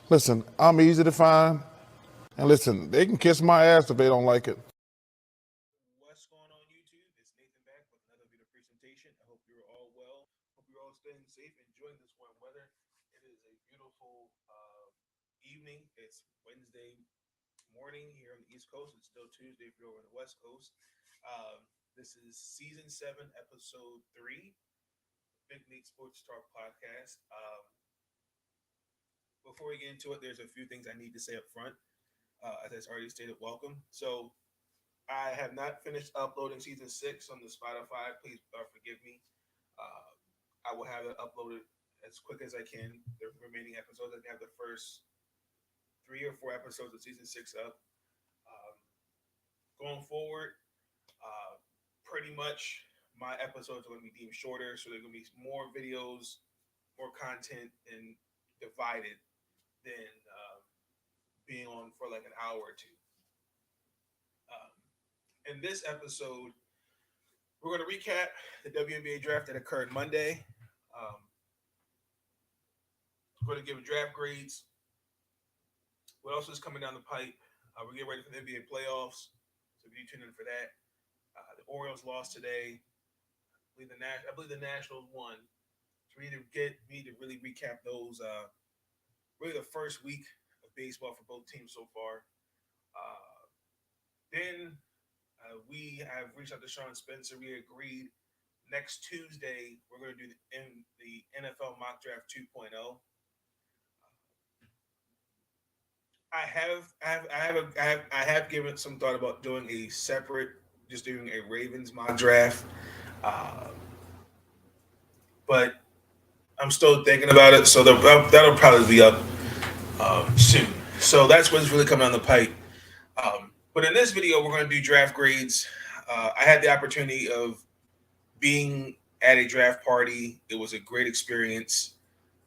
Listen, I'm easy to find. And listen, they can kiss my ass if they don't like it. What's going on YouTube? It's Nathan back with another video presentation. I hope you're all well. Hope you're all staying safe, enjoying this warm weather. It is a beautiful evening. It's Wednesday morning here on the East Coast. It's still Tuesday if you're over on the West Coast. This is season 7, episode 3, Big Meat Sports Talk podcast. Before we get into it, there's a few things I need to say up front. As I already stated, welcome. So I have not finished uploading season 6 on the Spotify. Please forgive me. Uh, I will have it uploaded as quick as I can. The remaining episodes, I have the first 3 or 4 episodes of season 6 up. Um, Going forward, pretty much my episodes are going to be deemed shorter, so they're going to be more videos, more content, and divided than being on for like an hour or two. In this episode, we're going to recap the WNBA draft that occurred Monday. We're going to give draft grades. What else is coming down the pipe? We're getting ready for the NBA playoffs, so be tuned in for that. The Orioles lost today. I believe the Nationals won. So we need to really recap those. Really, the first week of baseball for both teams so far. Then we have reached out to Sean Spencer. We agreed next Tuesday we're going to do the NFL mock draft 2.0. I have given some thought about doing a separate, just doing a Ravens mock draft, uh, but I'm still thinking about it. So that'll probably be up soon. So that's what's really coming on the pipe. But in this video, we're going to do draft grades. I had the opportunity of being at a draft party. It was a great experience.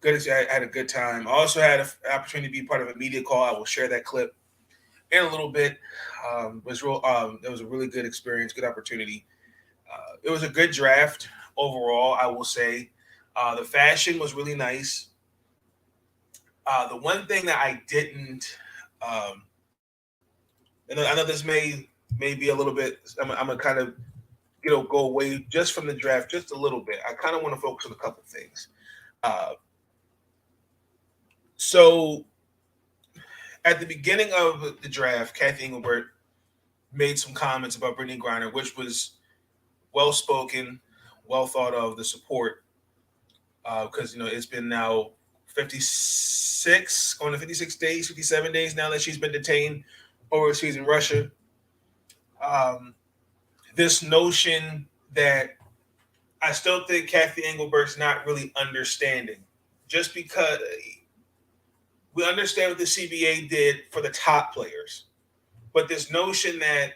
I had a good time. I also had an opportunity to be part of a media call. I will share that clip in a little bit. It was a really good experience, good opportunity. It was a good draft overall, I will say. The fashion was really nice. The one thing that I didn't, and I know this may be a little bit. I'm gonna kind of go away just from the draft just a little bit. I kind of want to focus on a couple things. Uh, so at the beginning of the draft, Kathy Engelbert made some comments about Brittany Griner, which was well spoken, well thought of. The support, because it's been now 56, going to 56 days, 57 days now that she's been detained overseas in Russia. This notion that I still think Kathy Engelbert's not really understanding, just because we understand what the CBA did for the top players, but this notion that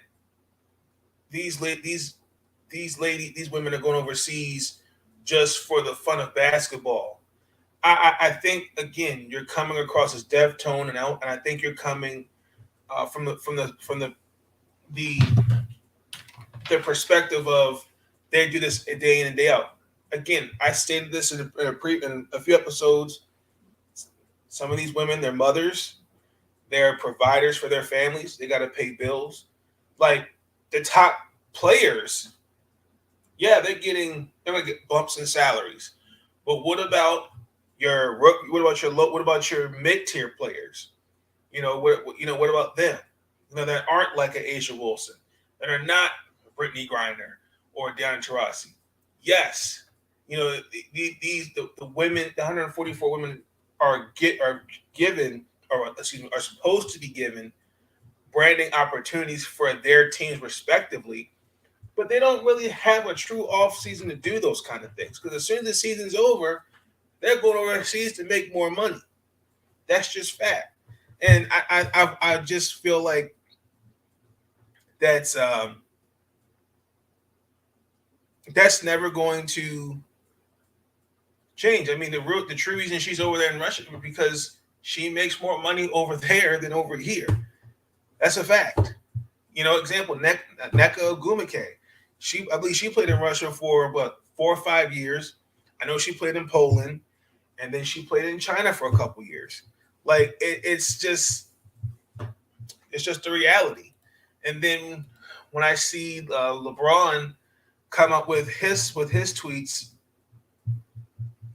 these women are going overseas just for the fun of basketball. I think again you're coming across as deaf tone, and I think you're coming from the the perspective of they do this day in and day out. Again, I stated this in a few episodes. Some of these women, they're mothers, they're providers for their families. They got to pay bills. Like the top players, yeah, they're gonna get bumps in salaries. But what about your rookie? What about your mid tier players? What about them? That aren't like an Asia Wilson, that are not Brittany Griner or Diana Taurasi. Yes, the women, the 144 women are given, or excuse me, are supposed to be given branding opportunities for their teams respectively, but they don't really have a true off season to do those kind of things, because as soon as the season's over, they're going overseas to make more money. That's just fact, and I just feel like that's never going to change. I mean, the true reason she's over there in Russia is because she makes more money over there than over here. That's a fact. Example, Neka Ogumike. I believe she played in Russia for 4 or 5 years. I know she played in Poland, and then she played in China for a couple years. Like it's just the reality. And then when I see LeBron come up with his tweets,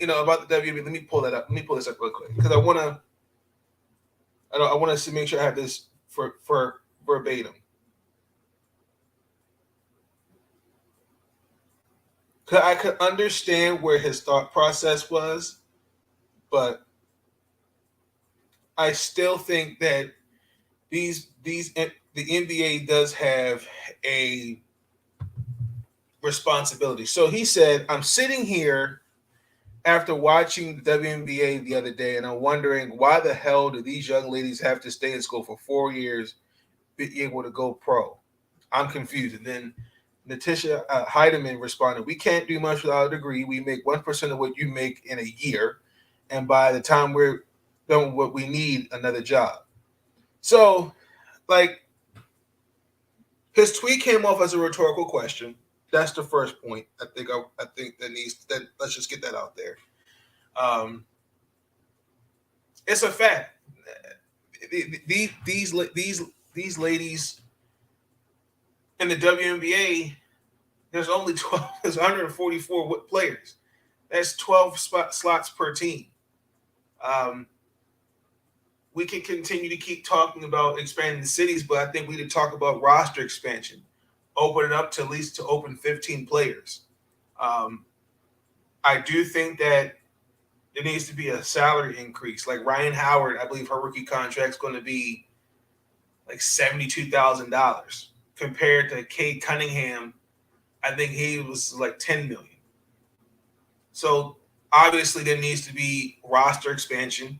about the WNBA. Let me pull that up. Let me pull this up real quick because I want to make sure I have this for verbatim. Cause I could understand where his thought process was, but I still think that the NBA does have a responsibility. So he said, "I'm sitting here after watching the WNBA the other day, and I'm wondering why the hell do these young ladies have to stay in school for 4 years, be able to go pro? I'm confused." And then Natisha Heidemann responded, "We can't do much without a degree. We make 1% of what you make in a year, and by the time we're done with what we need, another job." So, like, his tweet came off as a rhetorical question. That's the first point. I think that let's just get that out there. It's a fact. These ladies in the WNBA, there's only 12. There's 144 players. That's 12 slots per team. We can continue to keep talking about expanding the cities, but I think we need to talk about roster expansion, open it up to at least to open 15 players. I do think that there needs to be a salary increase. Like Ryan Howard, I believe her rookie contract is going to be like $72,000 compared to Kate Cunningham. I think he was like $10 million. So obviously there needs to be roster expansion.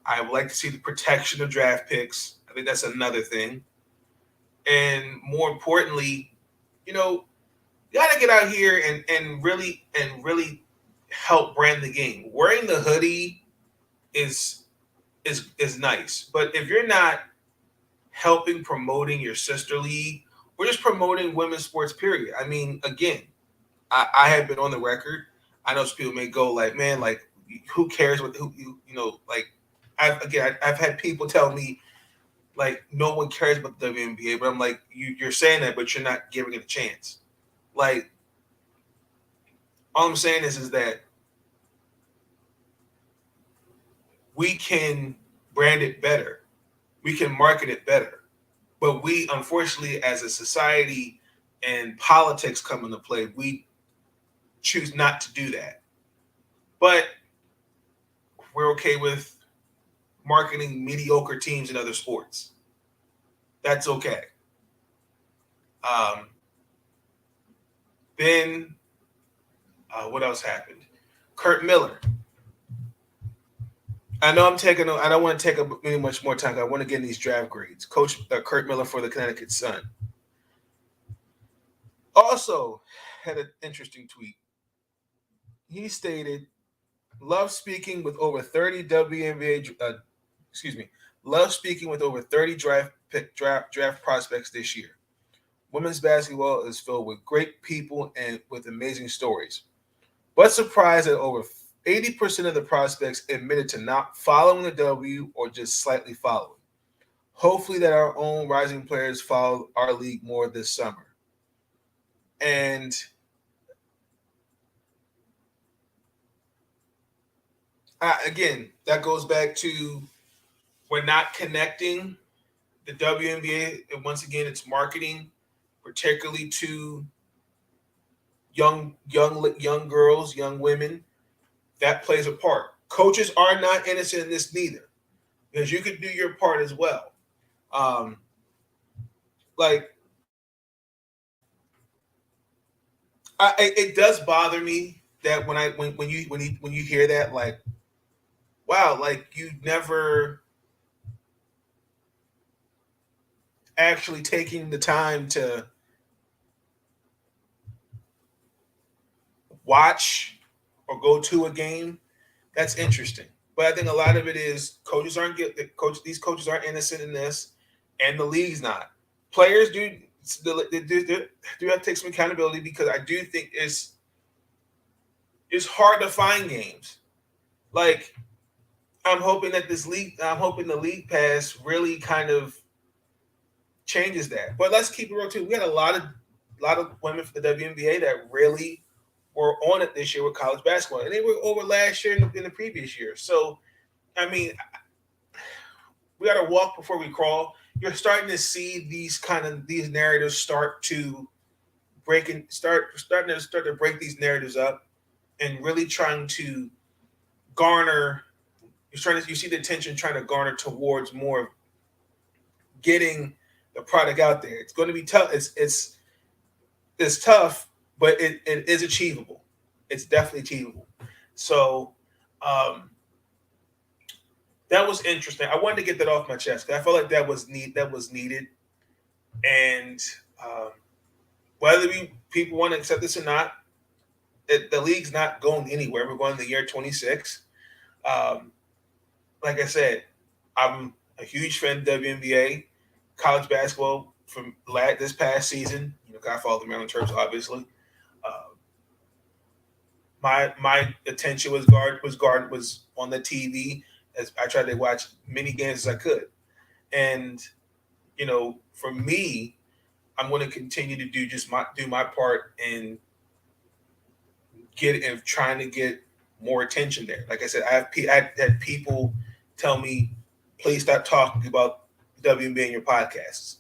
I would like to see the protection of draft picks. I think that's another thing. And more importantly, you got to get out here and really help brand the game. Wearing the hoodie is nice, but if you're not helping promoting your sister league or just promoting women's sports, period. I mean, again, I have been on the record. I know some people may go like, man, like, who cares what like. I've had people tell me like no one cares about the WNBA, but I'm like, you're saying that, but you're not giving it a chance. Like, all I'm saying is that we can brand it better, we can market it better, but we, unfortunately, as a society and politics come into play, we choose not to do that. But we're okay with marketing mediocre teams in other sports. That's okay. Then what else happened? Kurt Miller. I know I don't want to take up any much more time. I want to get in these draft grades. Coach Kurt Miller for the Connecticut Sun also had an interesting tweet. He stated, "Love speaking with over 30 WNBA. Love speaking with over 30 draft prospects this year. Women's basketball is filled with great people and with amazing stories, but surprised that over 80% of the prospects admitted to not following the W or just slightly following. Hopefully that our own rising players follow our league more this summer." And again, that goes back to we're not connecting the WNBA, and once again, it's marketing, particularly to young girls, young women. That plays a part. Coaches are not innocent in this neither, because you could do your part as well. It does bother me that when you hear that, like, wow, like you never actually taking the time to watch or go to a game. That's interesting. But I think a lot of it is these coaches aren't innocent in this, and the league's not. Players do have to take some accountability, because I do think it's hard to find games. Like, I'm hoping that the league pass really kind of changes that. But let's keep it real too. We had a lot of women for the WNBA that really were on it this year with college basketball, and they were over last year and in the previous year. So I mean, we got to walk before we crawl. You're starting to see these narratives start to start to break these narratives up, and really trying to garner. You see the attention trying to garner towards more getting the product out there. It's going to be tough. It's tough, but it is achievable. It's definitely achievable. So um, that was interesting. I wanted to get that off my chest because I felt like that was needed, and um, whether people want to accept this or not, the league's not going anywhere. We're going to the year 26. Um, like I said, I'm a huge fan of WNBA, college basketball from this past season. I follow the Maryland Terps, obviously. Uh, my attention was on the TV as I tried to watch many games as I could, and for me, I'm going to continue to do my part in trying to get more attention there. Like I said, I had people tell me, please stop talking about WNBA in your podcasts.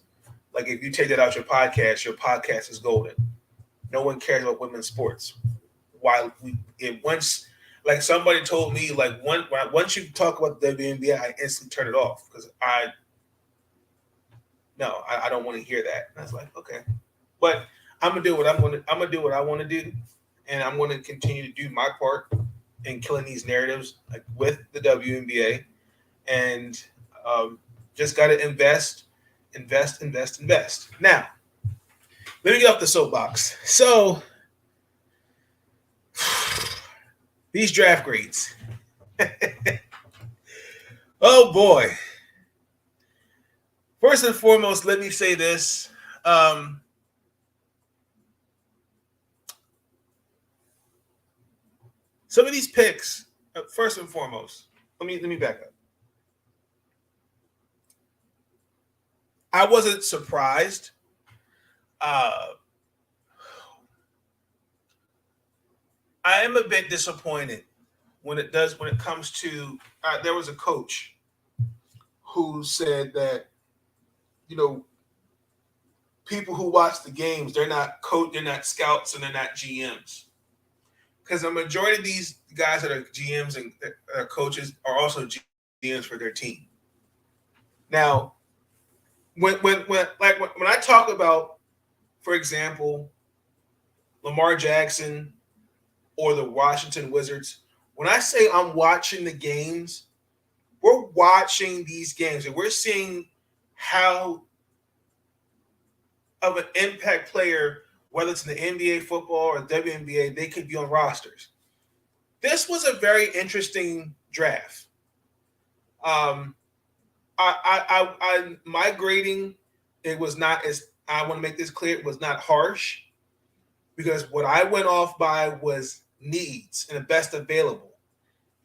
Like if you take that out your podcast is golden. No one cares about women's sports. Once, like somebody told me, like once you talk about the WNBA, I instantly turn it off because I don't want to hear that. And I was like, okay, but I'm gonna do what I'm gonna do what I want to do, and I'm going to continue to do my part in killing these narratives with the WNBA, and just got to invest. Now, let me get off the soapbox. So, these draft grades. Oh boy. First and foremost, let me say this. Some of these picks, first and foremost, let me back up. I wasn't surprised. I am a bit disappointed when it comes to. There was a coach who said that people who watch the games, they're not scouts, and they're not GMs. Because the majority of these guys that are GMs and coaches are also GMs for their team. Now, when I talk about, for example, Lamar Jackson or the Washington Wizards, when I say I'm watching the games, we're watching these games and we're seeing how of an impact player, whether it's in the NBA football or WNBA, they could be on rosters. This was a very interesting draft. My grading, it was not as, I want to make this clear, it was not harsh, because what I went off by was needs and the best available.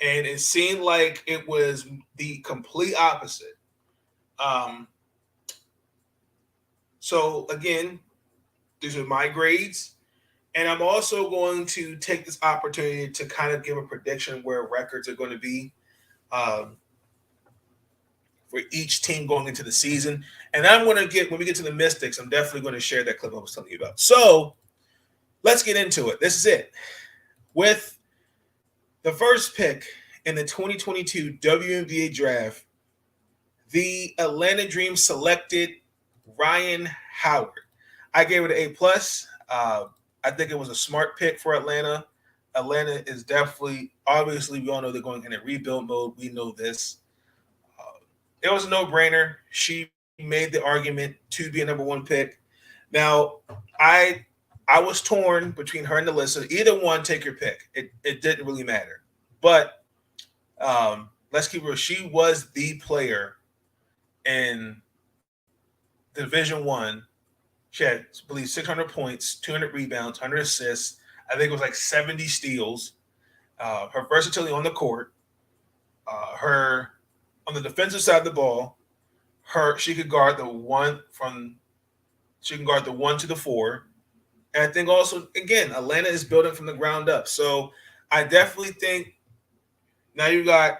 And it seemed like it was the complete opposite. So again, these are my grades. And I'm also going to take this opportunity to kind of give a prediction where records are going to be for each team going into the season. And I'm going to when we get to the Mystics, I'm definitely going to share that clip I was telling you about. So let's get into it. This is it. With the first pick in the 2022 WNBA draft, the Atlanta Dream selected Ryan Howard. I gave it an A+. I think it was a smart pick for Atlanta. Atlanta is definitely, obviously, we all know they're going in a rebuild mode. We know this. It was a no-brainer. She made the argument to be a number one pick. Now, I was torn between her and Alyssa. Either one, take your pick. It didn't really matter. But let's keep it real. She was the player in Division I. She had, I believe, 600 points, 200 rebounds, 100 assists. I think it was like 70 steals. Her versatility on the court. Her on the defensive side of the ball, she could guard the one to the four. And I think also, again, Atlanta is building from the ground up. So I definitely think now you got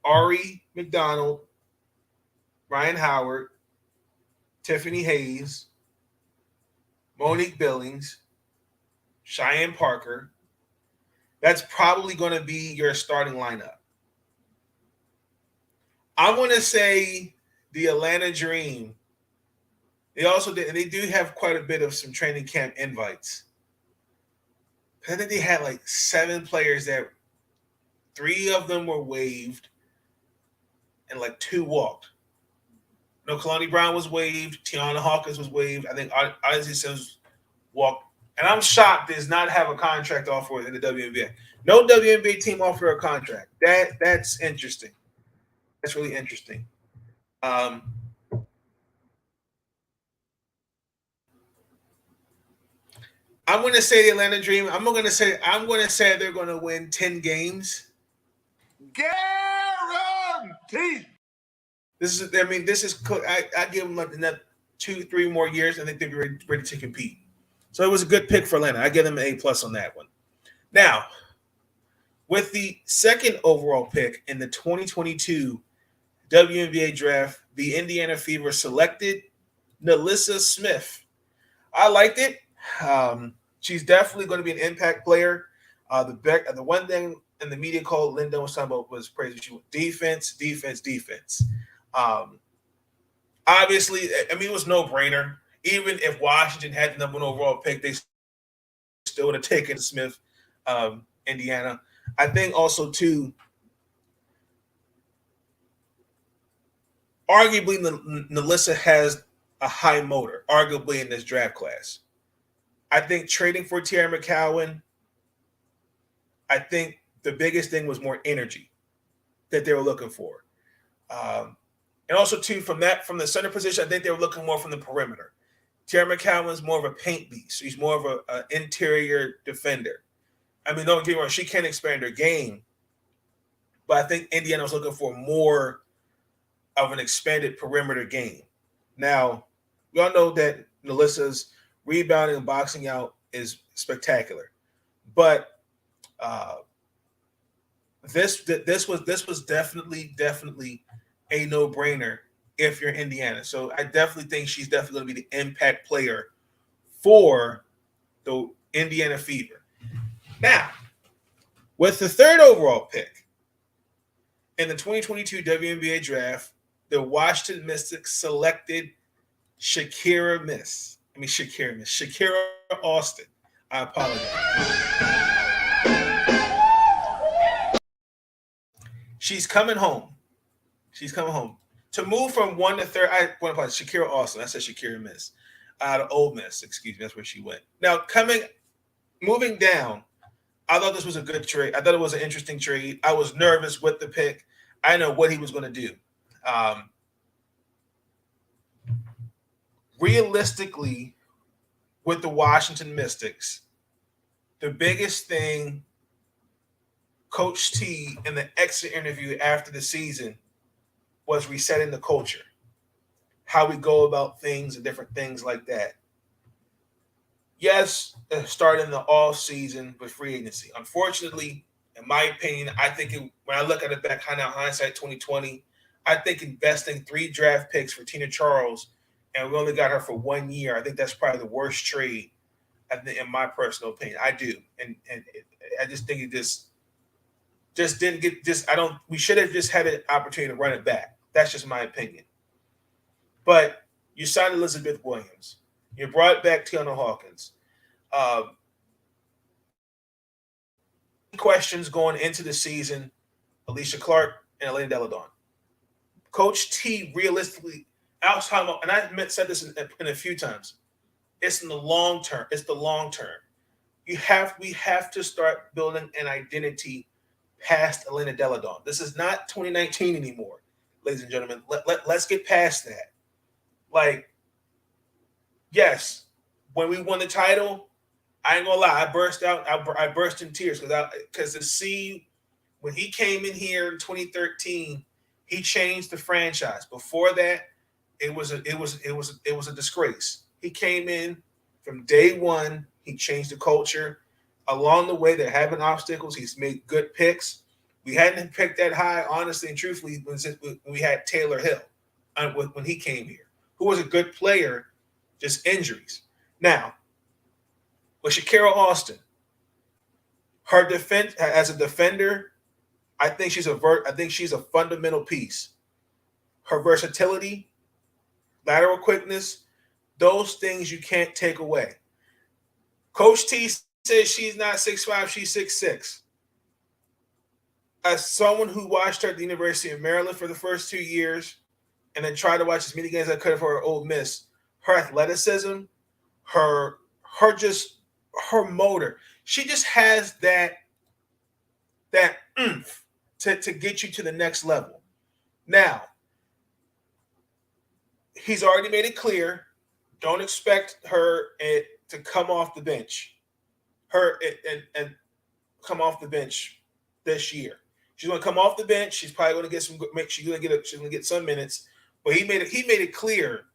Ari McDonald, Ryan Howard, Tiffany Hayes, Monique Billings, Cheyenne Parker. That's probably going to be your starting lineup. I want to say the Atlanta Dream. They do have quite a bit of some training camp invites. I think they had like 7 players that 3 of them were waived and like 2 walked. No, Kalani Brown was waived. Tiana Hawkins was waived. I think Isaiah Sims walked. And I'm shocked does not have a contract offer in the WNBA. No WNBA team offered a contract. That's interesting. That's really interesting. I'm going to say the Atlanta Dream. I'm going to say they're going to win 10 games. Guaranteed. I give them like the 2-3 more years. I think they'll be ready to compete. So it was a good pick for Atlanta. I give them an A+ on that one. Now, with the second overall pick in the 2022 WNBA draft, the Indiana Fever selected NaLyssa Smith. I liked it. She's definitely going to be an impact player. The one thing in the media call Linda was talking about was praising she defense. Obviously, I mean, it was no brainer. Even if Washington had the number 1 overall pick, they still would have taken Smith, Indiana. I think also too, arguably NaLyssa has a high motor, arguably in this draft class. I think trading for Tierra McCowan, I think the biggest thing was more energy that they were looking for. And also, too, from the center position, I think they were looking more from the perimeter. Tierra McCowan is more of a paint beast. He's more of an interior defender. I mean, don't get me wrong, she can expand her game, but I think Indiana was looking for more of an expanded perimeter game. Now, we all know that NaLyssa's rebounding and boxing out is spectacular, but this was definitely a no-brainer if you're Indiana. So I definitely think she's definitely going to be the impact player for the Indiana Fever. Now, with the third overall pick in the 2022 WNBA draft, the Washington Mystics selected Shakira Austin. I apologize. She's coming home. To move from 1 to 3, I want to apologize. Shakira Austin. I said Shakira Miss. Out of Ole Miss, excuse me. That's where she went. Now, moving down, I thought this was a good trade. I thought it was an interesting trade. I was nervous with the pick. I know what he was going to do. Realistically, with the Washington Mystics, the biggest thing Coach T in the exit interview after the season was resetting the culture, how we go about things and different things like that. Yes, starting the off season with free agency. Unfortunately, in my opinion, I think when I look at it back, hindsight 2020, I think investing 3 draft picks for Tina Charles and we only got her for 1 year, I think that's probably the worst trade, in my personal opinion. I do, and I just think it just didn't get just. I don't. We should have just had an opportunity to run it back. That's just my opinion. But you signed Elizabeth Williams. You brought back Tiana Hawkins. Questions going into the season: Alicia Clark and Elena Deladon. Coach T realistically, outside, and I said this in a few times. It's in the long term. It's the long term. We have to start building an identity past Elena Deladon. This is not 2019 anymore, ladies and gentlemen. Let's get past that. Like, yes, when we won the title, I ain't gonna lie, I burst in tears because to see when he came in here in 2013, he changed the franchise. Before that, it was a disgrace. He came in from day one. He changed the culture. Along the way, there have been obstacles. He's made good picks. We hadn't picked that high, honestly and truthfully, when we had Taylor Hill when he came here, who was a good player, just injuries. Now, with Shakira Austin, her defense as a defender, I think she's a fundamental piece. Her versatility, lateral quickness, those things you can't take away. Coach T says she's not 6'5", she's 6'6". As someone who watched her at the University of Maryland for the first 2 years and then tried to watch as many games as I could for her Ole Miss, her athleticism, her motor, she just has that oomph to get you to the next level. Now, he's already made it clear, don't expect her to come off the bench. And come off the bench this year. She's going to come off the bench. She's probably going to get some. She's going to get some minutes. But he made it clear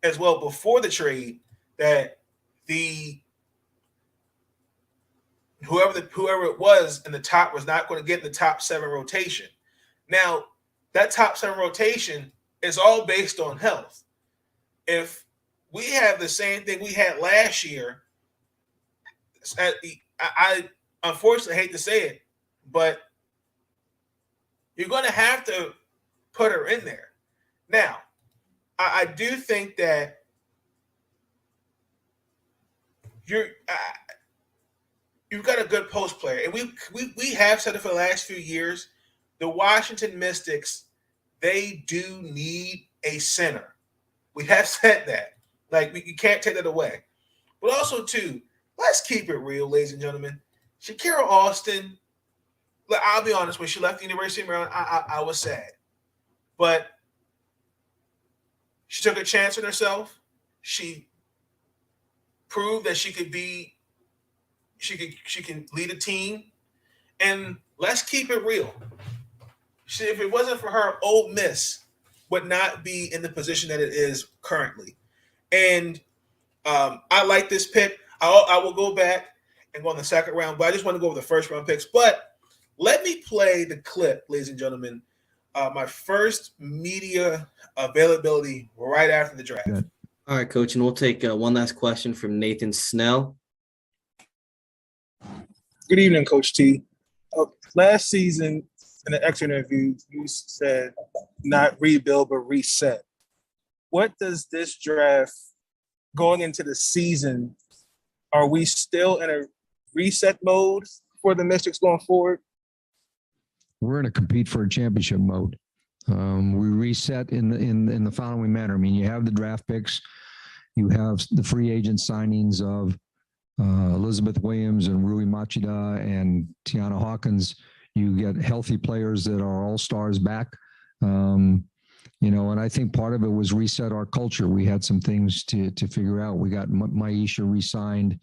as well before the trade that whoever it was in the top was not going to get in the top 7 rotation. Now, that top 7 rotation is all based on health. If we have the same thing we had last year, I unfortunately hate to say it, but you're going to have to put her in there. Now, I do think that you've got a good post player, and we have said it for the last few years. The Washington Mystics, they do need a center. We have said that. Like, you can't take that away. But also, too, let's keep it real, ladies and gentlemen. Shakira Austin, I'll be honest, when she left the University of Maryland, I was sad. But she took a chance on herself. She proved that she can lead a team. And let's keep it real. If it wasn't for her, Ole Miss would not be in the position that it is currently. And I like this pick. I will go back and go on the second round, but I just want to go over the first round picks. But let me play the clip, ladies and gentlemen. My first media availability right after the draft. Good. All right, Coach, and we'll take one last question from Nathan Snell. Good evening, Coach T. Last season, in the exit interview, you said not rebuild, but reset. What does this draft, going into the season, are we still in a reset mode for the Mystics going forward? We're in a compete for a championship mode. We reset in the following manner. I mean, you have the draft picks, you have the free agent signings of Elizabeth Williams and Rui Machida and Tiana Hawkins. You get healthy players that are all-stars back. And I think part of it was reset our culture. We had some things to figure out. We got Maisha re-signed.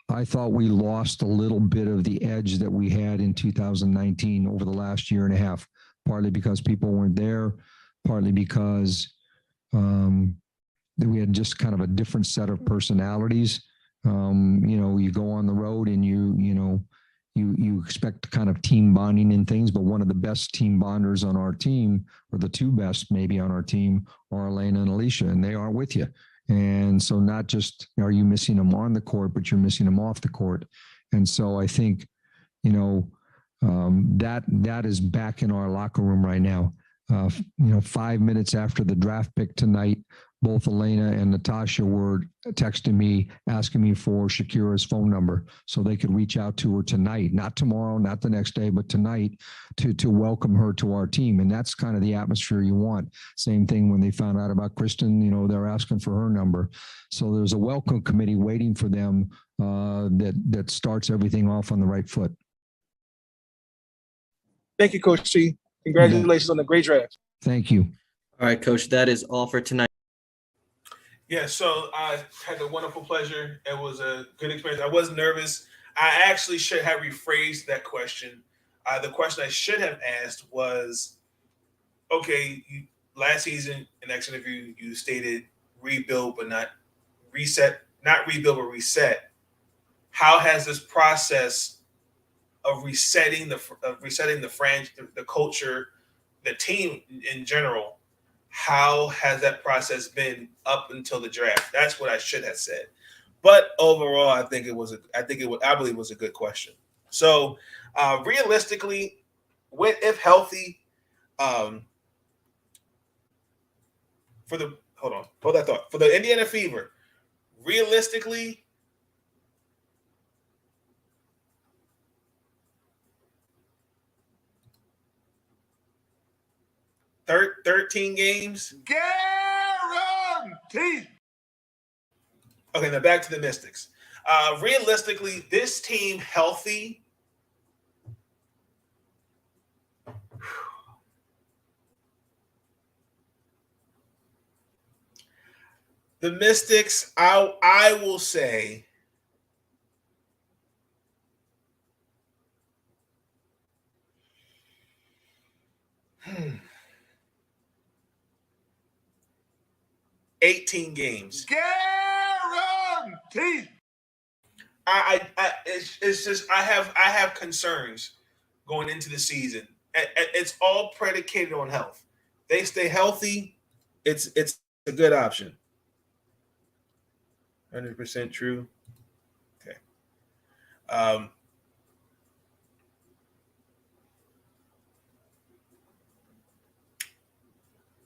I thought we lost a little bit of the edge that we had in 2019 over the last year and a half, partly because people weren't there, partly because we had just kind of a different set of personalities. You go on the road and you expect kind of team bonding and things, but one of the best team bonders on our team, or the two best maybe on our team, are Elena and Alicia, and they are with you. And so not just are you missing them on the court, but you're missing them off the court. And so I think, that is back in our locker room right now. 5 minutes after the draft pick tonight, both Elena and Natasha were texting me, asking me for Shakira's phone number so they could reach out to her tonight, not tomorrow, not the next day, but tonight to welcome her to our team. And that's kind of the atmosphere you want. Same thing when they found out about Kristen, they're asking for her number. So there's a welcome committee waiting for them that starts everything off on the right foot. Thank you, Coach T. Congratulations on the great draft. Thank you. All right, Coach, that is all for tonight. Yeah, so I had the wonderful pleasure. It was a good experience. I was nervous. I actually should have rephrased that question. The question I should have asked was, okay, last season in next interview you stated rebuild but not reset, not rebuild but reset. How has this process of resetting the culture, the team in general, how has that process been up until the draft? That's what I should have said. But overall, I believe it was a good question. So, realistically, if healthy, um, hold that thought. For the Indiana Fever, realistically, thir 13 games. Guaranteed. Okay, now back to the Mystics. Realistically, this team healthy. The Mystics, I will say, 18 games. Guaranteed. It's just I have concerns going into the season. It's all predicated on health. They stay healthy, it's a good option. 100% true. Okay.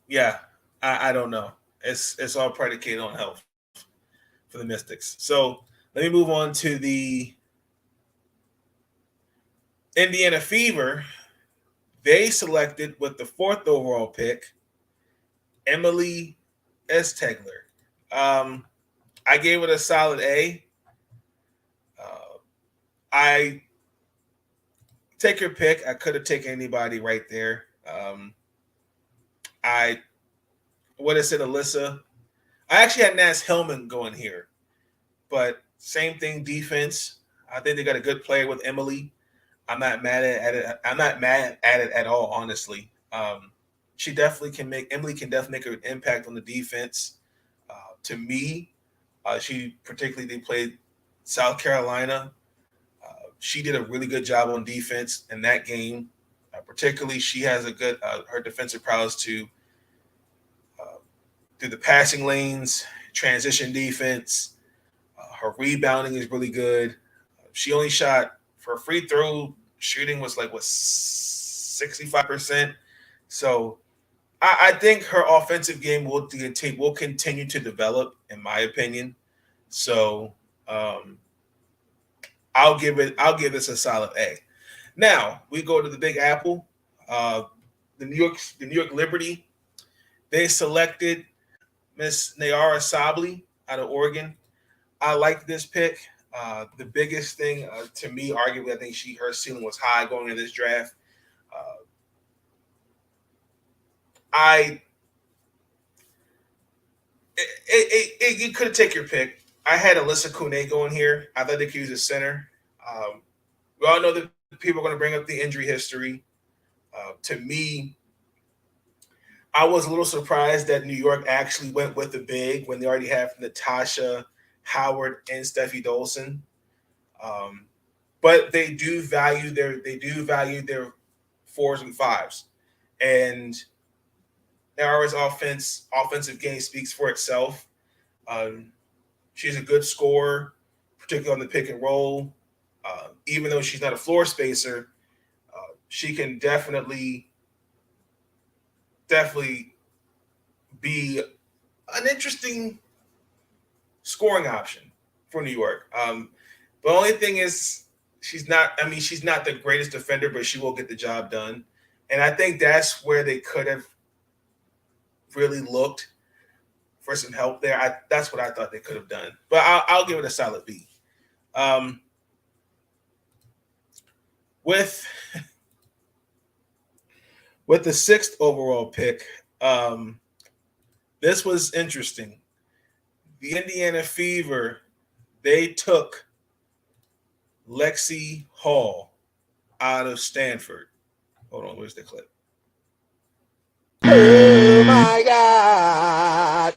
Yeah, I don't know. It's all predicated on health for the Mystics. So let me move on to the Indiana Fever. They selected with the 4th overall pick, Emily Estegler. I gave it a solid A. I take your pick. I could have taken anybody right there. I would have said Alyssa. I actually had Naz Hillman going here, but same thing, defense. I think they got a good player with Emily. I'm not mad at it. I'm not mad at it at all, honestly. She definitely can make Emily can definitely make an impact on the defense. To me, she particularly played South Carolina. She did a really good job on defense in that game. Particularly, she has a good her defensive prowess to through the passing lanes, transition defense. Her rebounding is really good. She only shot for free throw shooting was like 65%. So I think her offensive game will continue to develop, in my opinion. So I'll give this a solid A. Now we go to the Big Apple, the New York Liberty. They selected Miss Nayara Sabli out of Oregon. I like this pick. The biggest thing to me, arguably, I think her ceiling was high going into this draft. You could have taken your pick. I had Alyssa Kune going here. I thought they could use a center. We all know that people are going to bring up the injury history. To me, I was a little surprised that New York actually went with the big when they already have Natasha Howard and Steffi Dolson. But they do value their 4s and 5s, and Nayara's offensive game speaks for itself. She's a good scorer, particularly on the pick and roll. Even though she's not a floor spacer, she can definitely be an interesting scoring option for New York. The only thing is she's not the greatest defender, but she will get the job done. And I think that's where they could have really looked for some help there. That's what I thought they could have done. But I'll give it a solid B. With the 6th overall pick, this was interesting. The Indiana Fever, they took Lexi Hall out of Stanford. Hold on, where's the clip? Oh my God.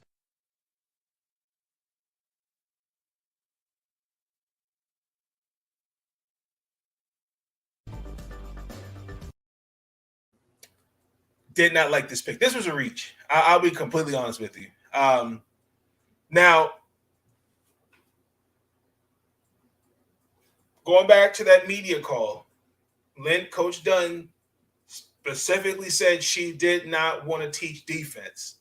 Did not like this pick. This was a reach. I'll be completely honest with you. Now, going back to that media call, Coach Dunn specifically said she did not want to teach defense,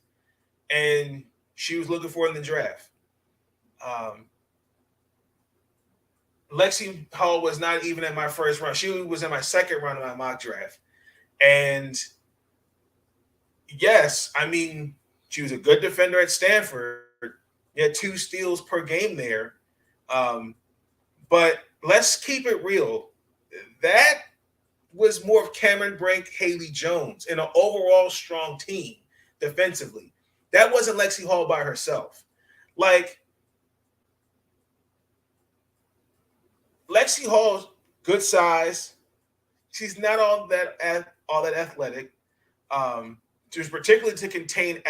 and she was looking for it in the draft. Lexi Hall was not even in my first round. She was in my second round of my mock draft. And yes, I mean, she was a good defender at Stanford. He had 2 steals per game there. But let's keep it real. That was more of Cameron Brink, Haley Jones in an overall strong team defensively. That wasn't Lexi Hall by herself. Like, Lexi Hall's good size. She's not all that athletic. Just particularly to contain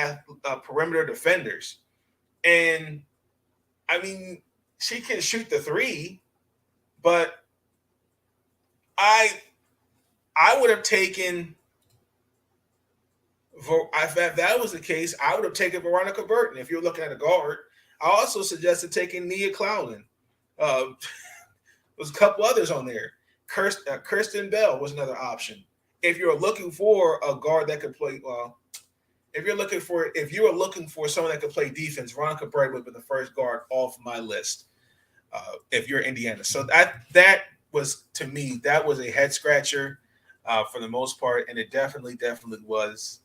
perimeter defenders. And I mean, she can shoot the 3, but I would have taken. If that was the case, I would have taken Veronica Burton. If you're looking at a guard, I also suggested taking Nia Clouden. There's a couple others on there. Kirsten Bell was another option. If you're looking for a guard that could play, if you were looking for someone that could play defense, Veronica Burton would be the first guard off my list. If you're Indiana, so that was, to me, that was a head scratcher for the most part, and it definitely was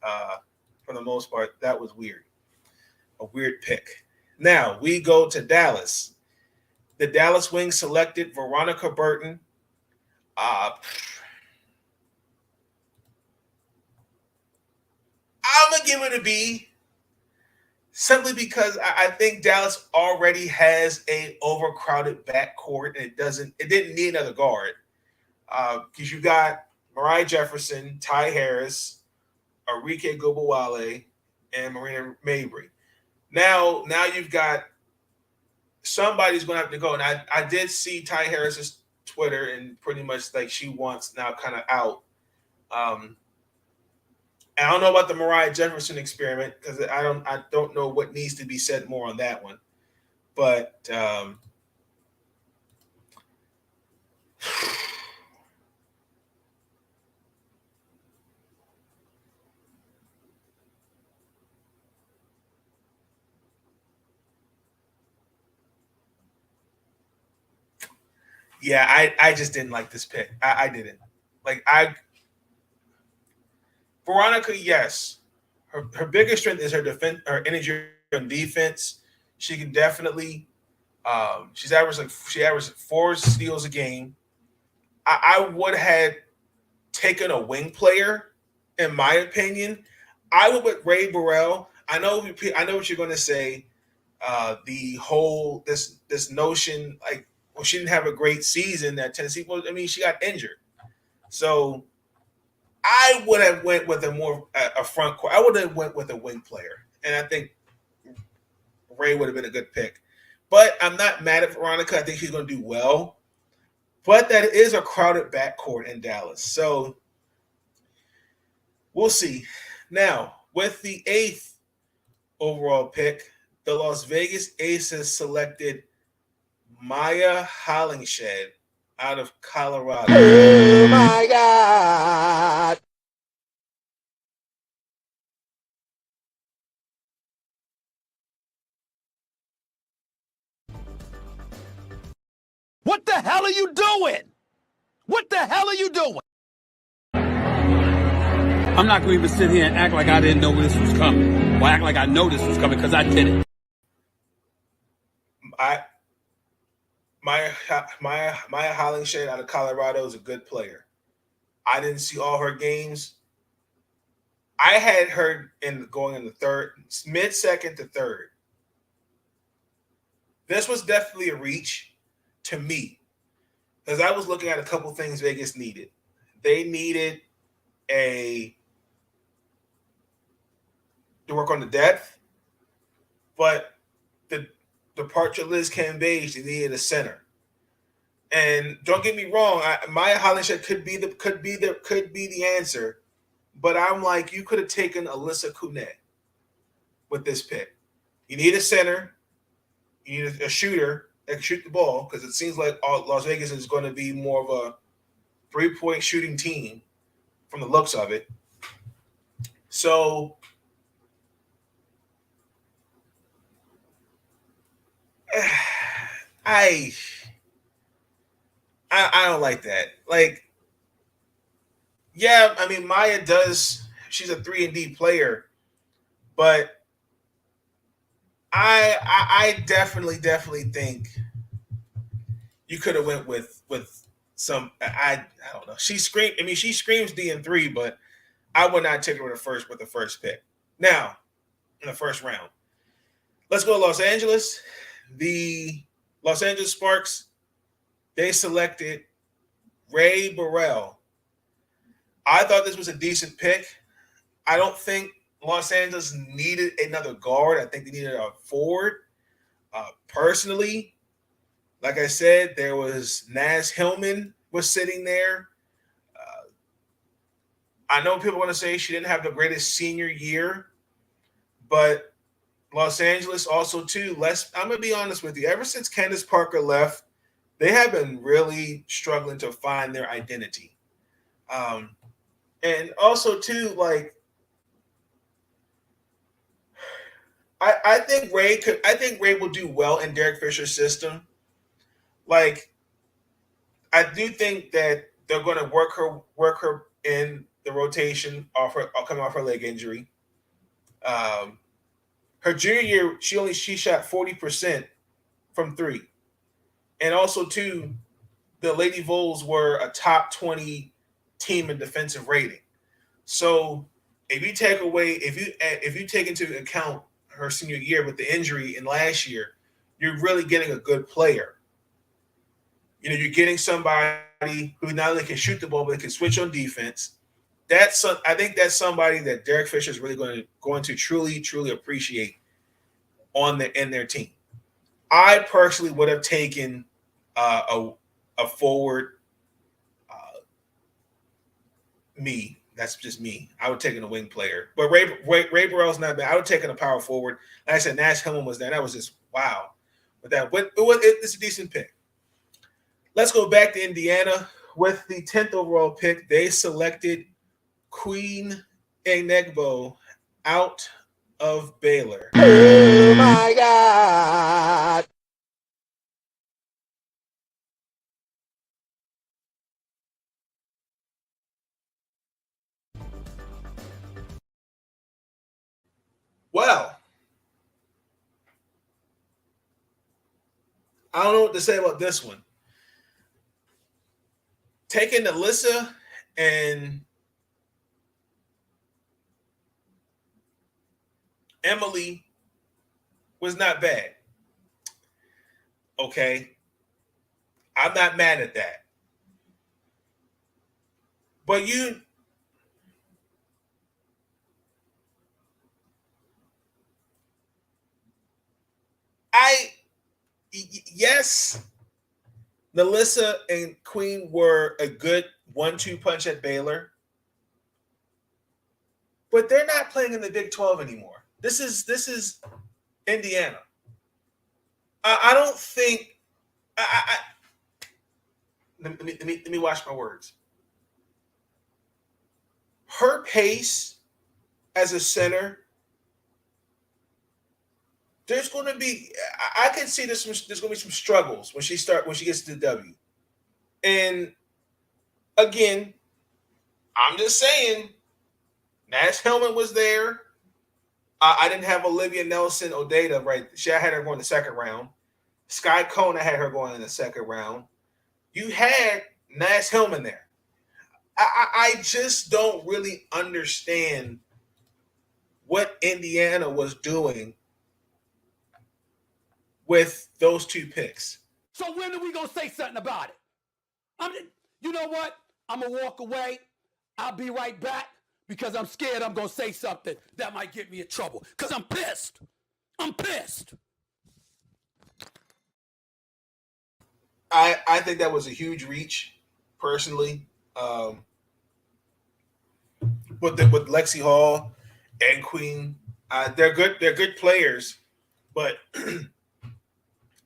for the most part. That was weird, a weird pick. Now we go to Dallas. The Dallas Wings selected Veronica Burton. I'm gonna give it a B, simply because I think Dallas already has a overcrowded backcourt, and it didn't need another guard. Because you got Mariah Jefferson, Ty Harris, Arike Gobawale, and Marina Mabry. Now you've got somebody's going to have to go. And I did see Ty Harris's Twitter, and pretty much like she wants now kind of out. And I don't know about the Mariah Jefferson experiment, because I don't know what needs to be said more on that one. But yeah, I just didn't like this pick. I didn't. Veronica, yes. Her biggest strength is her energy on defense. She can definitely she averaged 4 steals a game. I would have taken a wing player, in my opinion. I would with Ray Burrell. I know what you're going to say. The whole this notion, like, well, she didn't have a great season at Tennessee. Well, I mean, she got injured, so I would have went with a front court. I would have went with a wing player, and I think Ray would have been a good pick. But I'm not mad at Veronica. I think she's going to do well. But that is a crowded backcourt in Dallas, so we'll see. Now, with the 8th overall pick, the Las Vegas Aces selected Maya Hollingshed out of Colorado. Oh my God. What the hell are you doing? What the hell are you doing? I'm not going to even sit here and act like I didn't know this was coming, or act like I know this was coming, because I did it. Maya Hollingshed out of Colorado is a good player. I didn't see all her games. I had her going in the third, mid-second to third. This was definitely a reach to me. because I was looking at a couple things Vegas needed. They needed to work on the depth, but the departure Liz Cambage, they needed a center. And don't get me wrong, Maya Hollingshead could be the answer, but I'm like, you could have taken Alyssa Kunet with this pick. You need a center, you need a shooter that can shoot the ball, because it seems like Las Vegas is going to be more of a 3-point shooting team from the looks of it. So I don't like that. Like, yeah, I mean, Maya does. She's a 3-and-D player, but I definitely think you could have went with some. I don't know. She screams D&3, but I would not take her with the first pick. Now, in the first round, let's go to Los Angeles. The Los Angeles Sparks, they selected Ray Burrell. I thought this was a decent pick. I don't think Los Angeles needed another guard. I think they needed a forward. Personally, like I said, there was Naz Hillman was sitting there. I know people want to say she didn't have the greatest senior year, but Los Angeles also too. I'm gonna be honest with you. Ever since Candace Parker left, they have been really struggling to find their identity. And also too, like, I think Ray will do well in Derek Fisher's system. Like, I do think that they're going to work her in the rotation coming off her leg injury. Her junior year, she shot 40% from three, and also too, the Lady Vols were a top 20 team in defensive rating. So if you take into account her senior year with the injury in last year, you're really getting a good player. You know, you're getting somebody who not only can shoot the ball, but can switch on defense. I think that's somebody that Derek Fisher is really going to truly appreciate in their team. I personally would have taken a forward. Me, that's just me. I would have taken a wing player, but Ray Burrell's not bad. I would have taken a power forward. Like I said, Nash Hillman was there. That was just wow. But it's a decent pick. Let's go back to Indiana with the 10th overall pick. They selected Queen Enegbo out of Baylor. Oh my God. Well, I don't know what to say about this one. Taking Alyssa and Emily was not bad. Okay. I'm not mad at that. But yes, Melissa and Queen were a good 1-2 punch at Baylor, but they're not playing in the Big 12 anymore. This is Indiana. I don't think. Let me watch my words. Her pace as a center. There's going to be. I can see there's going to be some struggles when she gets to the W. And again, I'm just saying, Nash Hillman was there. I didn't have Olivia Nelson Odeda, right? I had her going the second round. Sky Cone, I had her going in the second round. You had Nash Hillman there. I just don't really understand what Indiana was doing with those two picks. So when are we gonna say something about it? You know what? I'm going to walk away. I'll be right back because I'm scared I'm going to say something that might get me in trouble because I'm pissed. I'm pissed. I think that was a huge reach, personally. With Lexi Hall and Queen, they're good. They're good players, but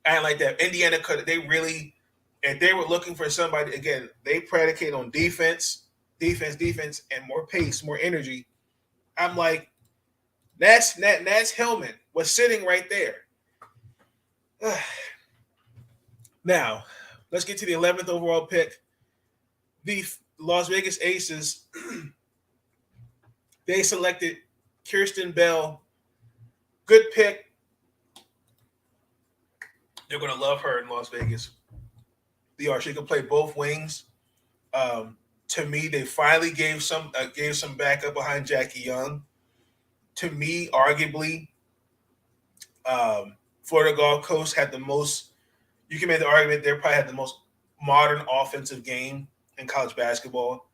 I like that. Indiana could. They really, if they were looking for somebody again, they predicate on defense, and more pace, more energy. I'm like, Nats Hillman was sitting right there. Now, let's get to the 11th overall pick. The Las Vegas Aces, they selected Kirsten Bell. Good pick. They're going to love her in Las Vegas. She can play both wings. To me, they finally gave some backup behind Jackie Young. To me, arguably, Florida Gulf Coast had the most. You can make the argument they probably had the most modern offensive game in college basketball.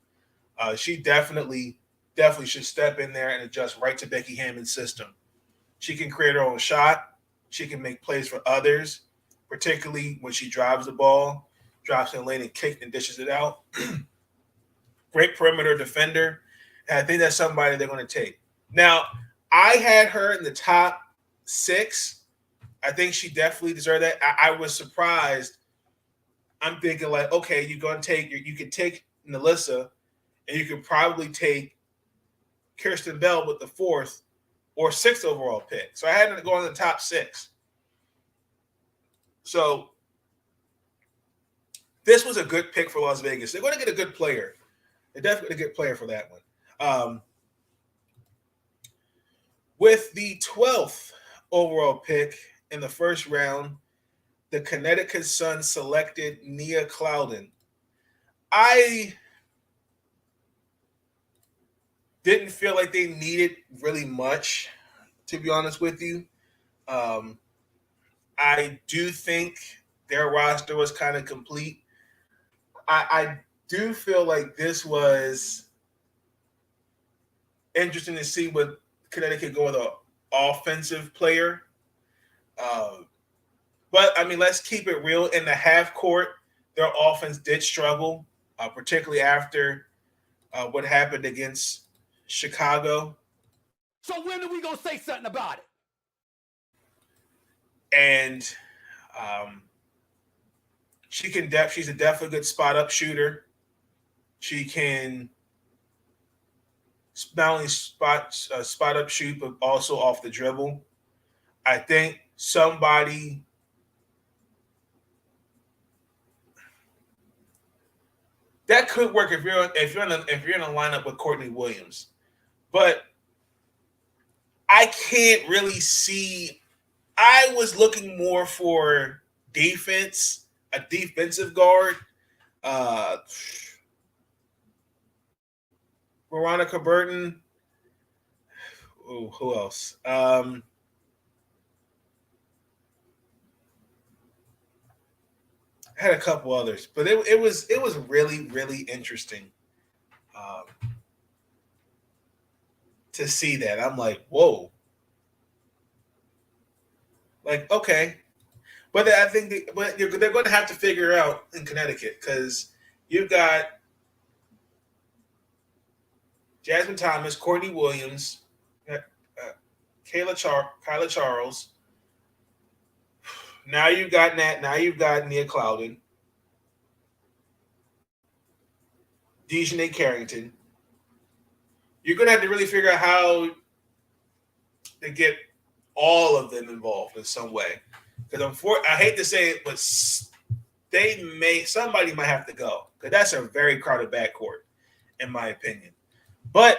She definitely should step in there and adjust right to Becky Hammond's system. She can create her own shot. She can make plays for others, particularly when she drives the ball, drops in the lane and kicks and dishes it out. Great perimeter defender. And I think that's somebody they're going to take. Now, I had her in the top 6. I think she definitely deserved that. I was surprised. I'm thinking like, okay, you're going to take you can take Nalissa, and you could probably take Kirsten Bell with the 4th or 6th overall pick. So I had her go in the top 6. So this was a good pick for Las Vegas. They're going to get a good player. They're definitely a good player for that one. With the 12th overall pick in the first round, the Connecticut Sun selected Nia Clouden. I didn't feel like they needed really much, to be honest with you. I do think their roster was kind of complete. I do feel like this was interesting to see what Connecticut go with an offensive player. But, I mean, let's keep it real. In the half court, their offense did struggle, particularly after what happened against Chicago. So when are we going to say something about it? And she's a definitely good spot-up shooter. She can not only spot-up shoot, but also off the dribble. I think somebody – that could work if you're in a lineup with Courtney Williams, but I can't really see. I was looking more for defense, a defensive guard. Veronica Burton. Ooh, who else? I had a couple others, but it was really, really interesting to see that. I'm like, whoa. Like, okay. But I think they're going to have to figure out in Connecticut because you've got Jasmine Thomas, Courtney Williams, Kyla Charles. Now you've got Nat. Now you've got Nia Clouden, Dejanay Carrington. You're going to have to really figure out how to get all of them involved in some way. Because I hate to say it, but somebody might have to go. Because that's a very crowded backcourt, in my opinion. But,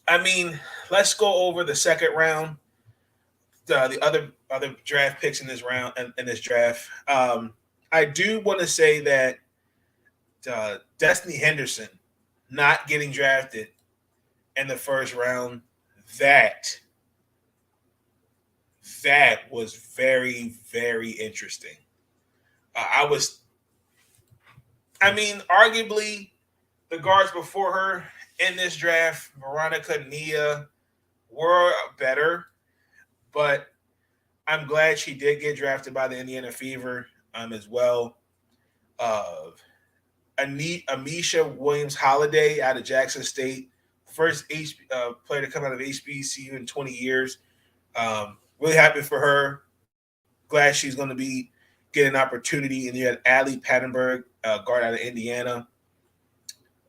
I mean, let's go over the second round. The other draft picks in this round in this draft. I do want to say that Destiny Henderson not getting drafted in the first round, that was very, very interesting. I mean, arguably the guards before her in this draft, Veronica, Nia, were better, but I'm glad she did get drafted by the Indiana Fever as well. Uh, Amisha Williams Holiday out of Jackson State, first player to come out of HBCU in 20 years. Really happy for her. Glad she's going to be getting an opportunity. And you had Allie Pattenberg, guard out of Indiana.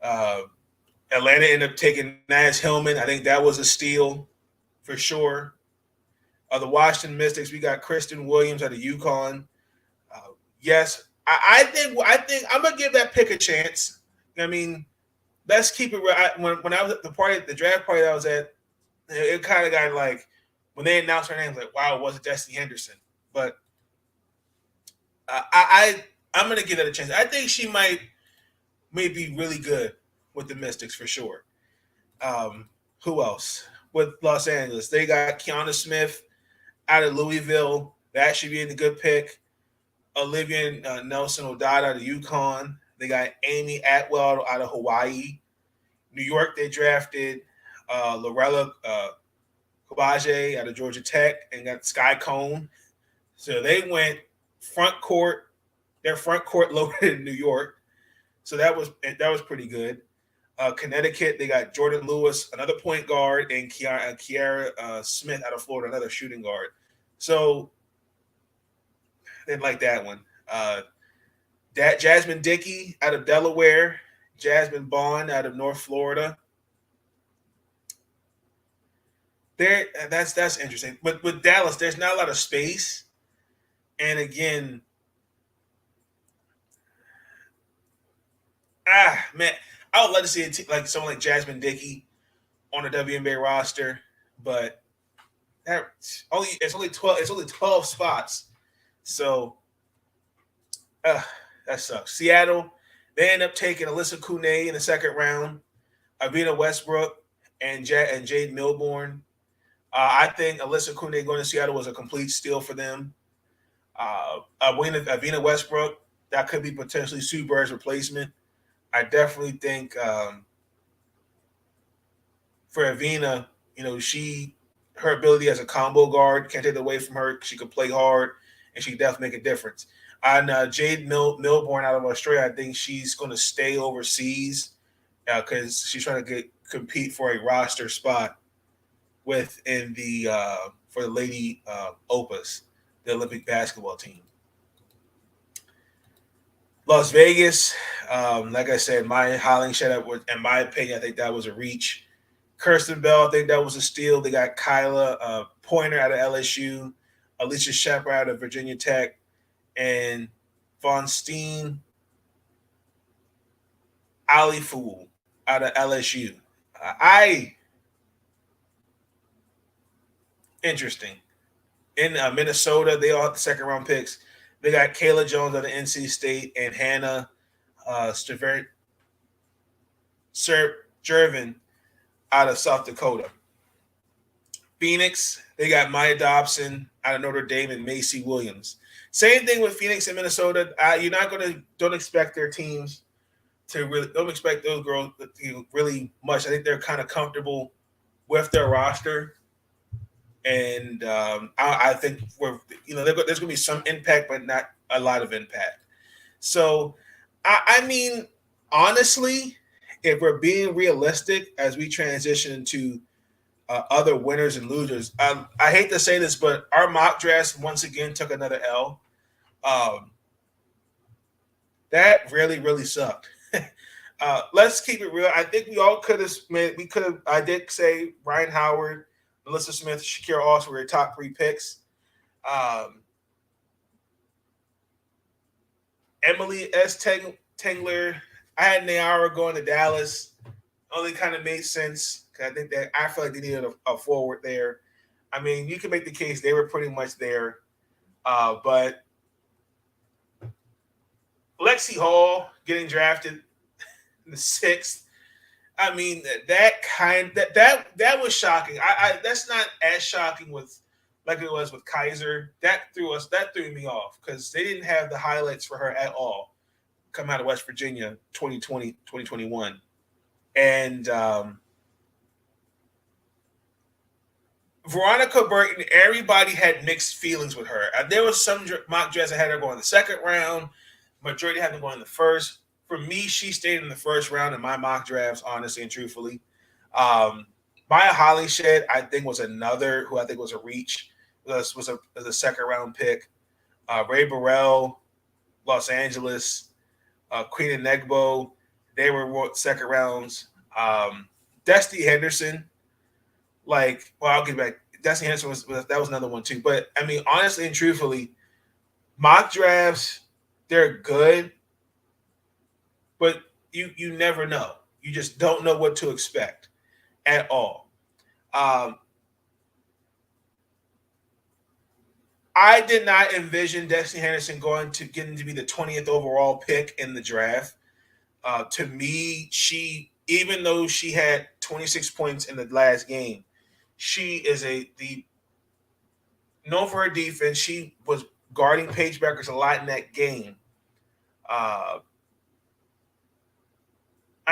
Atlanta ended up taking Naz Hillman. I think that was a steal for sure. The Washington Mystics, we got Kristen Williams out of UConn. Yes, I think I'm gonna give that pick a chance. I mean, let's keep it real. When I was at the draft party that I was at, it kind of got like when they announced her name, like, wow, it wasn't Destiny Henderson. But I'm gonna give that a chance. I think she may be really good with the Mystics for sure. Who else? With Los Angeles, they got Kiana Smith out of Louisville. That should be a good pick. Olivia Nelson Odada out of UConn. They got Amy Atwell out of Hawaii. New York, they drafted Lorella Kabaje out of Georgia Tech and got Sky Cone. So they went front court. Their front court loaded in New York. So that was pretty good. Connecticut, they got Jordan Lewis, another point guard, and Kiara Smith out of Florida, another shooting guard. So didn't like that one. Jasmine Dickey out of Delaware, Jasmine Bond out of North Florida. That's interesting. But with Dallas, there's not a lot of space. And again, man, I would love to see like someone like Jasmine Dickey on a WNBA roster, but it's only 12 spots. So that sucks. Seattle, they end up taking Alyssa Kune in the second round, Avina Westbrook, and Jade Milbourne. I think Alyssa Kune going to Seattle was a complete steal for them. Avina Westbrook, that could be potentially Sue Bird's replacement. I definitely think for Avina, her ability as a combo guard can't take it away from her. She could play hard, and she can definitely make a difference. And Jade Milbourne out of Australia, I think she's going to stay overseas because she's trying to compete for a roster spot within for the Lady Opus, the Olympic basketball team. Las Vegas, like I said, my Hollingshead, in my opinion, I think that was a reach. Kirsten Bell, I think that was a steal. They got Kyla Pointer out of LSU, Alicia Shepard out of Virginia Tech, and Von Steen Ali Fool out of LSU. Interesting. In Minnesota, they all have the second round picks. They got Kayla Jones out of NC State and Hannah Jervin out of South Dakota. Phoenix, they got Maya Dobson out of Notre Dame and Macy Williams. Same thing with Phoenix and Minnesota. Don't expect their teams to really, don't expect those girls really much. I think they're kind of comfortable with their roster. And I think there's going to be some impact, but not a lot of impact. So, I mean, honestly, if we're being realistic as we transition into other winners and losers, I hate to say this, but our mock drafts once again took another L. That really, really sucked. Let's keep it real. I think we all could have. I did say Ryan Howard, Melissa Smith, Shakira Austin were your top 3 picks. Emily S. Tengler, I had Nayara going to Dallas. Only kind of made sense because I feel like they needed a forward there. I mean, you can make the case they were pretty much there. But Lexi Hall getting drafted in the 6th. I mean, that was shocking. That's not as shocking like it was with Kaiser. That threw me off because they didn't have the highlights for her at all. come out of West Virginia 2020, 2021. And Veronica Burton, everybody had mixed feelings with her. There was some mock drafts that had her going in the second round. Majority had her going in the first. For me, she stayed in the first round in my mock drafts, honestly and truthfully. Maya Hollyshed, I think, was another who I think was a reach. Was a second round pick. Ray Burrell, Los Angeles, Queen Negbo, they were second rounds. Destiny Henderson, I'll get back. Destiny Henderson was another one too. But I mean, honestly and truthfully, mock drafts, they're good, but you never know. You just don't know what to expect at all. I did not envision Destiny Henderson getting to be the 20th overall pick in the draft. To me, even though she had 26 points in the last game, she is known for her defense. She was guarding Paige Beckers a lot in that game. I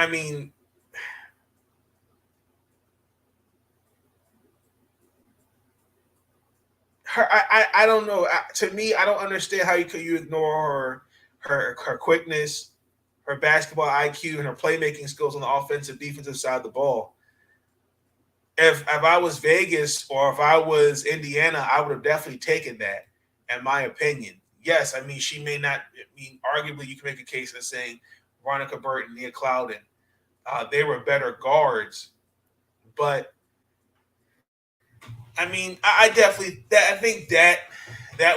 mean, I don't know. To me, I don't understand how you ignore her quickness, her basketball IQ, and her playmaking skills on the offensive, defensive side of the ball. If I was Vegas or if I was Indiana, I would have definitely taken that, in my opinion. Yes, I mean, she may not. I mean, arguably, you can make a case of saying Veronica Burton, Nia Clouden, they were better guards, but I mean, I think that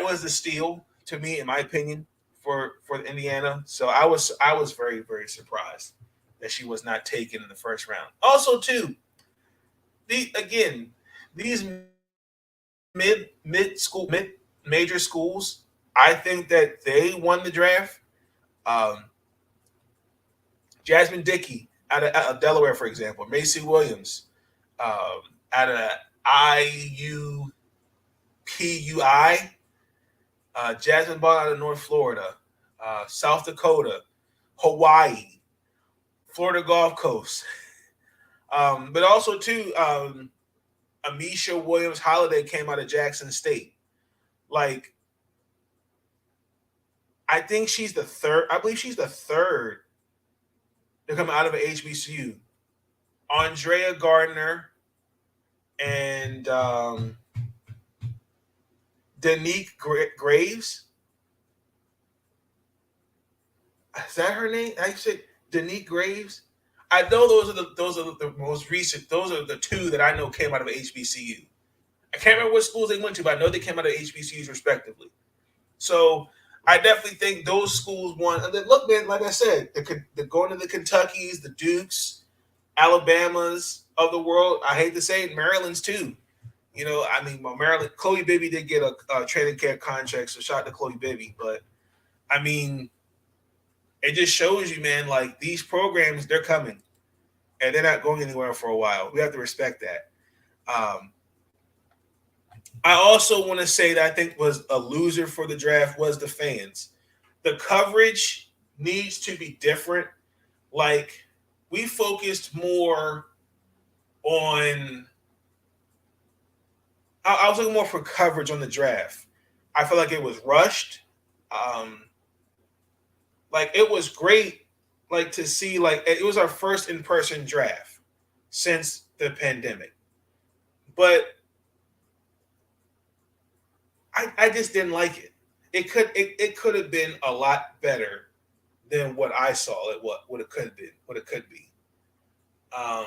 was the steal to me, in my opinion, for Indiana. So I was very, very surprised that she was not taken in the first round. Also, too, these major schools, I think that they won the draft. Jasmine Dickey out of Delaware, for example, Macy Williams out of IUPUI, Jasmine Ball out of North Florida, South Dakota, Hawaii, Florida Gulf Coast, but also too, Amisha Williams Holiday came out of Jackson State. I think she's the third. I believe she's the third to come out of an HBCU. Andrea Gardner and Danique Graves. Is that her name? I said Danique Graves. I know those are the most recent. Those are the two that I know came out of HBCU. I can't remember what schools they went to, but I know they came out of HBCUs respectively. So I definitely think those schools won. And then look, man, like I said, the going to the Kentuckys, the Dukes, Alabamas of the world. I hate to say it, Maryland's too. You know, I mean, Maryland, Chloe Bibby did get a training camp contract, so shout out to Chloe Bibby. But I mean, it just shows you, man, like these programs, they're coming, and they're not going anywhere for a while. We have to respect that. I also want to say that I think was a loser for the draft was the fans. The coverage needs to be different. Like, we focused more on – I was looking more for coverage on the draft. I feel like it was rushed. It was great, to see, it was our first in-person draft since the pandemic. But I just didn't like it. It could have been a lot better than what I saw. What it could be. I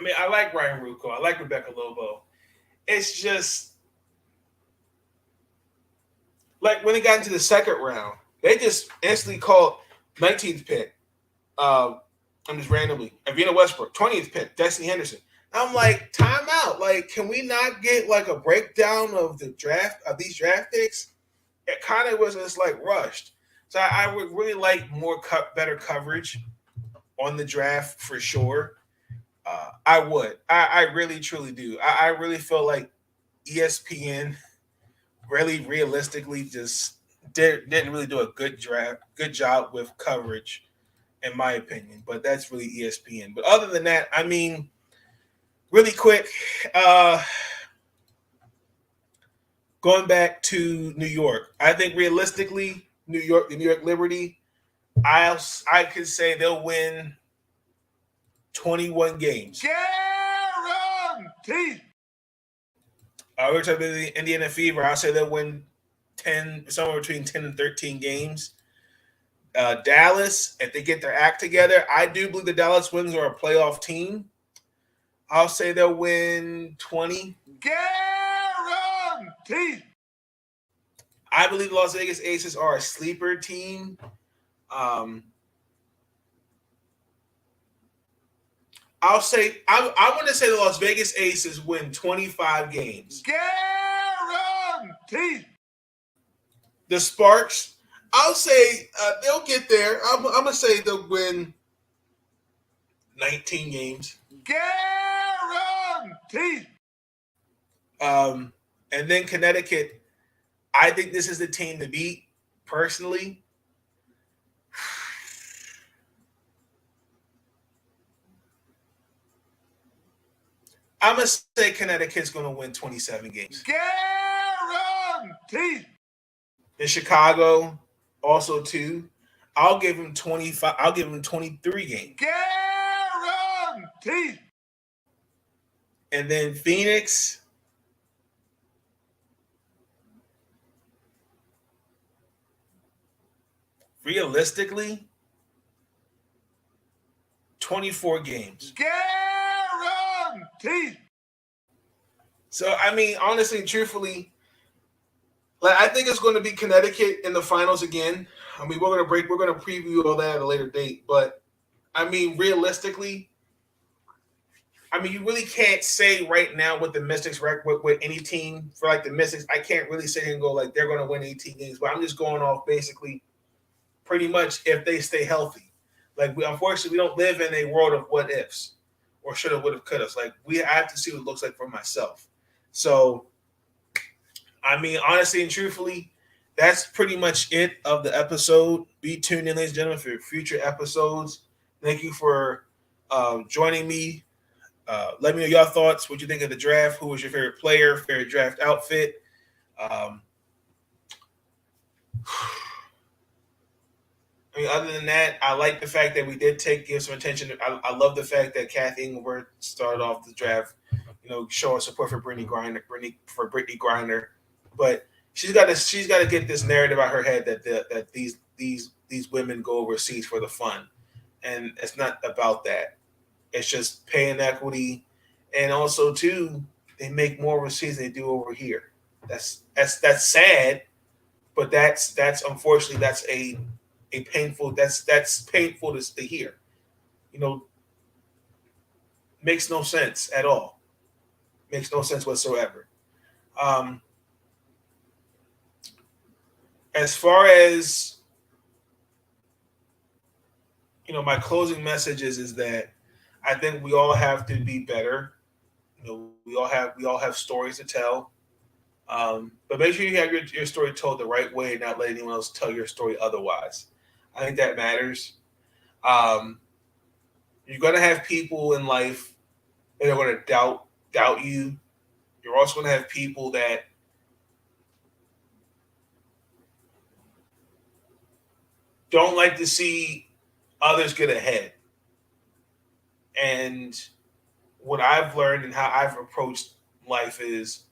mean, I like Ryan Rucco. I like Rebecca Lobo. It's just when it got into the second round, they just instantly called 19th pick. I'm just randomly. Avina Westbrook, 20th pick, Destiny Henderson. I'm like, time out. Can we not get a breakdown of the draft of these draft picks? It kind of was just rushed. So I would really like better coverage on the draft for sure. I would. I really truly do. I really feel like ESPN really realistically just didn't really do a good job with coverage, in my opinion. But that's really ESPN. But other than that, I mean, really quick, going back to New York, I think realistically, the New York Liberty, I could say they'll win 21 games. Guaranteed. We're talking about the Indiana Fever. I'll say they'll win 10, somewhere between 10 and 13 games. Dallas, if they get their act together, I do believe the Dallas Wings are a playoff team. I'll say they'll win 20. Guaranteed. I believe the Las Vegas Aces are a sleeper team. I'll say I want to say the Las Vegas Aces win 25 games. Guaranteed. The Sparks, I'll say they'll get there. I'm gonna say they'll win 19 games. Guaranteed. And then Connecticut, I think this is the team to beat personally. I'm going to say Connecticut's going to win 27 games. Guaranteed. In Chicago, also too, I'll give them 25. I'll give them 23 games. Guaranteed. And then Phoenix, realistically, 24 games. Guaranteed. So, I mean, honestly and truthfully, I think it's going to be Connecticut in the finals again. I mean, we're going to preview all that at a later date. But, I mean, realistically, I mean, you really can't say right now with the Mystics with any team for like the Mystics. I can't really sit here and go like they're going to win 18 games. But I'm just going off basically pretty much if they stay healthy. Like, unfortunately, we don't live in a world of what ifs or should have, would have, could have. Like, I have to see what it looks like for myself. So, I mean, honestly and truthfully, that's pretty much it of the episode. Be tuned in, ladies and gentlemen, for future episodes. Thank you for joining me. Let me know your thoughts. What you think of the draft? Who was your favorite player? Favorite draft outfit? I mean, other than that, I like the fact that we did give some attention. I love the fact that Kathy Engelbert started off the draft, showing support for Brittany Griner. But she's got to get this narrative out her head that these women go overseas for the fun, and it's not about that. It's just pay inequity, and also too, they make more overseas than they do over here. That's sad, but that's unfortunately that's a painful that's painful to hear. Makes no sense at all. Makes no sense whatsoever. As far as my closing message is that I think we all have to be better. We all have stories to tell. But make sure you have your story told the right way and not let anyone else tell your story otherwise. I think that matters. You're going to have people in life that are going to doubt you. You're also going to have people that don't like to see others get ahead. And what I've learned and how I've approached life is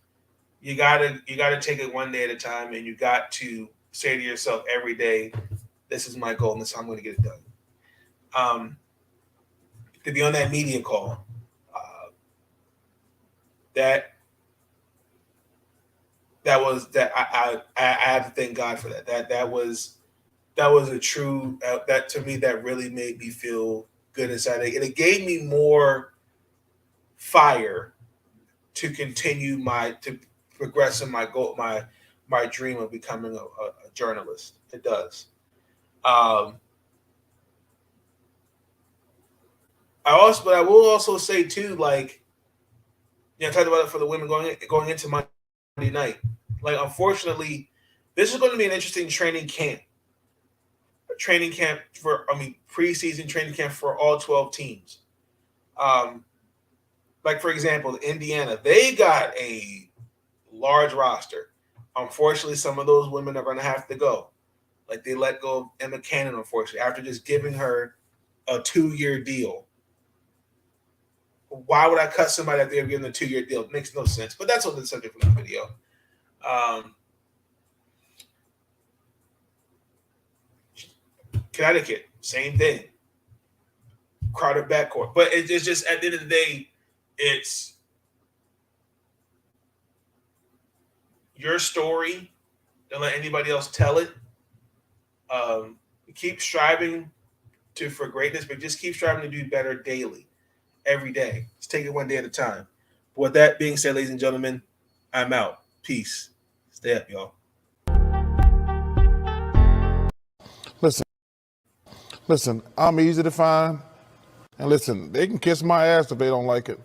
you gotta take it one day at a time, and you got to say to yourself every day, this is my goal and this is how I'm going to get it done. To be on that media call, that I have to thank God for that. That was a true that to me that really made me feel good inside, and it gave me more fire to continue to progress in my goal, my dream of becoming a journalist. It does. but I will also say too, like, I talked about it for the women going into Monday night. Like, unfortunately, this is going to be an interesting training camp. Preseason training camp for all 12 teams. Like, for example, Indiana, they got a large roster. Unfortunately, some of those women are going to have to go. Like, they let go of Emma Cannon, unfortunately, after just giving her a 2-year deal. Why would I cut somebody that they're giving a 2-year deal? It makes no sense. But that's what the subject for the video. Connecticut, same thing. Crowded backcourt. But it's just, at the end of the day, it's your story. Don't let anybody else tell it. Keep striving for greatness, but just keep striving to do better daily, every day. Just take it one day at a time. But with that being said, ladies and gentlemen, I'm out. Peace. Stay up, y'all. Listen, I'm easy to find. And listen, they can kiss my ass if they don't like it.